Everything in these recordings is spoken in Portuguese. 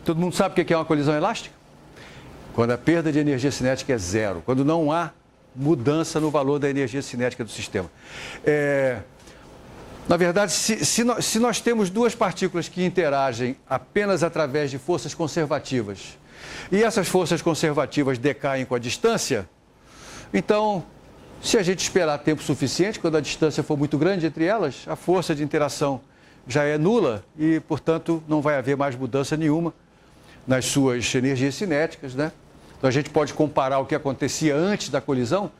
Todo mundo sabe o que é uma colisão elástica? Quando a perda de energia cinética é zero, quando não há mudança no valor da energia cinética do sistema. Na verdade, se nós temos duas partículas que interagem apenas através de forças conservativas e essas forças conservativas decaem com a distância, então, se a gente esperar tempo suficiente, quando a distância for muito grande entre elas, a força de interação já é nula e, portanto, não vai haver mais mudança nenhuma nas suas energias cinéticas, né? Então, a gente pode comparar o que acontecia antes da colisão,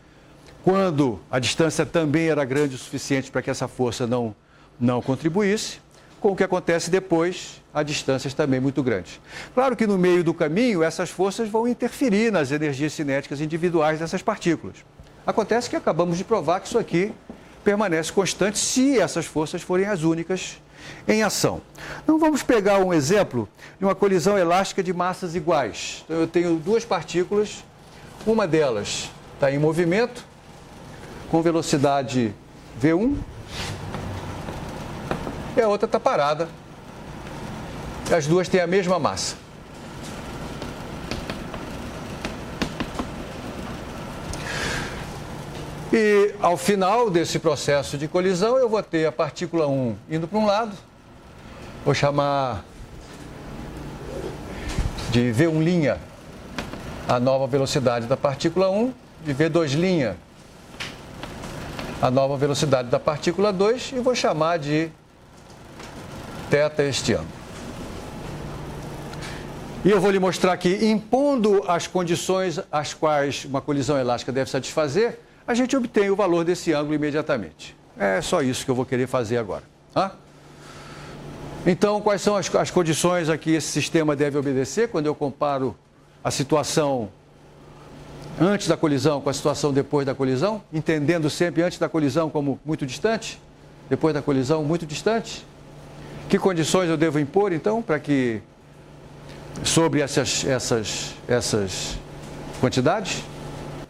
quando a distância também era grande o suficiente para que essa força não contribuísse, com o que acontece depois, a distâncias também muito grandes. Claro que no meio do caminho, essas forças vão interferir nas energias cinéticas individuais dessas partículas. Acontece que acabamos de provar que isso aqui permanece constante se essas forças forem as únicas em ação. Então, vamos pegar um exemplo de uma colisão elástica de massas iguais. Então, eu tenho duas partículas, uma delas está em movimento, com velocidade V1, e a outra está parada. As duas têm a mesma massa. E ao final desse processo de colisão, eu vou ter a partícula 1 indo para um lado, vou chamar de V1' a nova velocidade da partícula 1, de V2' a nova velocidade da partícula 2 e vou chamar de θ este ângulo. E eu vou lhe mostrar que, impondo as condições às quais uma colisão elástica deve satisfazer, a gente obtém o valor desse ângulo imediatamente. É só isso que eu vou querer fazer agora. Tá? Então, quais são as condições a que esse sistema deve obedecer quando eu comparo a situação antes da colisão com a situação depois da colisão, entendendo sempre antes da colisão como muito distante, depois da colisão muito distante? Que condições eu devo impor, então, para que sobre essas quantidades?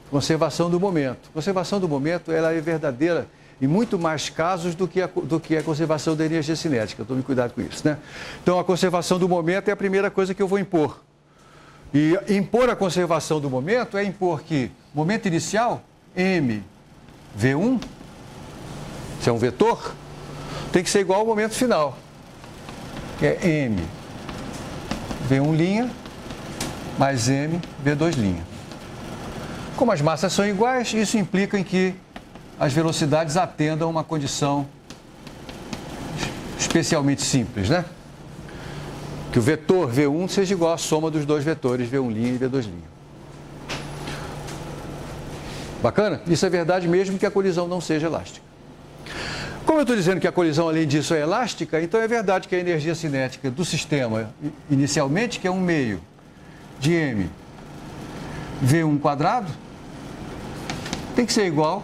Conservação do momento. Conservação do momento, ela é verdadeira em muito mais casos do que a conservação da energia cinética. Tome cuidado com isso, né? Então, a conservação do momento é a primeira coisa que eu vou impor. E impor a conservação do momento é impor que momento inicial, m, v1, se é um vetor, tem que ser igual ao momento final, que é m, v1' mais m, v2'. Como as massas são iguais, isso implica em que as velocidades atendam a uma condição especialmente simples, né? Que o vetor V1 seja igual à soma dos dois vetores V1' e V2'. Bacana? Isso é verdade mesmo que a colisão não seja elástica. Como eu estou dizendo que a colisão, além disso, é elástica, então é verdade que a energia cinética do sistema, inicialmente, que é 1/2 de m V1 quadrado, tem que ser igual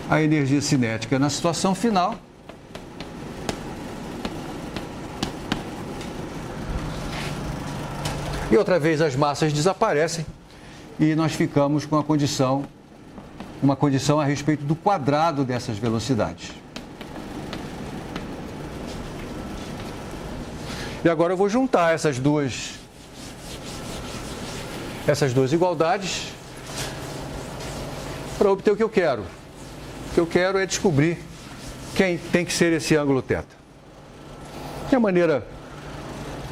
à energia cinética na situação final e outra vez as massas desaparecem e nós ficamos com uma condição a respeito do quadrado dessas velocidades. E agora eu vou juntar essas duas igualdades para obter o que eu quero. O que eu quero é descobrir quem tem que ser esse ângulo θ. E a maneira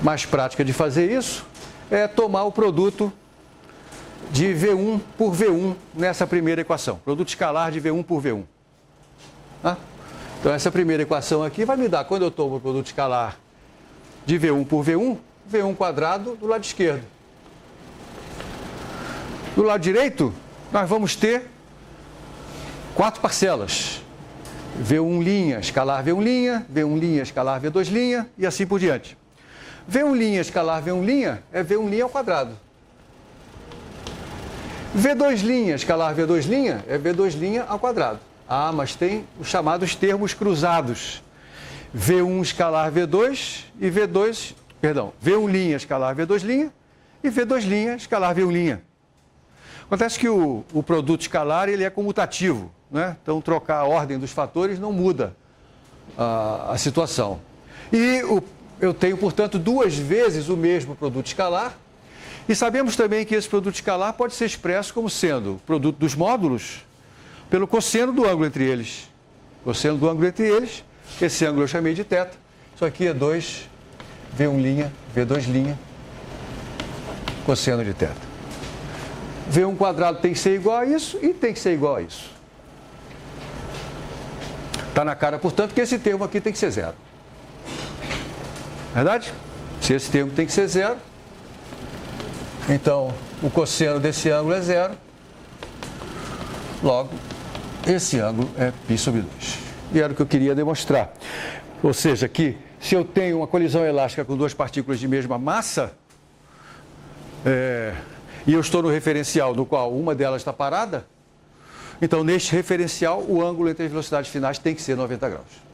mais prática de fazer isso é tomar o produto de V1 por V1 nessa primeira equação. Produto escalar de V1 por V1. Tá? Então, essa primeira equação aqui vai me dar, quando eu tomo o produto escalar de V1 por V1, V1 quadrado do lado esquerdo. Do lado direito, nós vamos ter 4 parcelas. V1' escalar V1', V1' escalar V2', e assim por diante. V1' escalar V1' é V1' ao quadrado. V2' escalar V2' é V2' ao quadrado. Ah, mas tem os chamados termos cruzados. V1 escalar V2 e V1' escalar V2' e V2' escalar V1'. Acontece que o produto escalar ele é comutativo, né? Então, trocar a ordem dos fatores não muda a situação. E eu tenho, portanto, duas vezes o mesmo produto escalar. E sabemos também que esse produto escalar pode ser expresso como sendo o produto dos módulos pelo cosseno do ângulo entre eles. Cosseno do ângulo entre eles, esse ângulo eu chamei de θ. Isso aqui é 2 V1', V2', cosseno de θ. V1 quadrado tem que ser igual a isso e tem que ser igual a isso. Está na cara, portanto, que esse termo aqui tem que ser zero. Verdade? Se esse termo tem que ser zero, então o cosseno desse ângulo é zero. Logo, esse ângulo é π sobre 2. E era o que eu queria demonstrar. Ou seja, que se eu tenho uma colisão elástica com duas partículas de mesma massa, e eu estou no referencial no qual uma delas está parada, então neste referencial o ângulo entre as velocidades finais tem que ser 90 graus.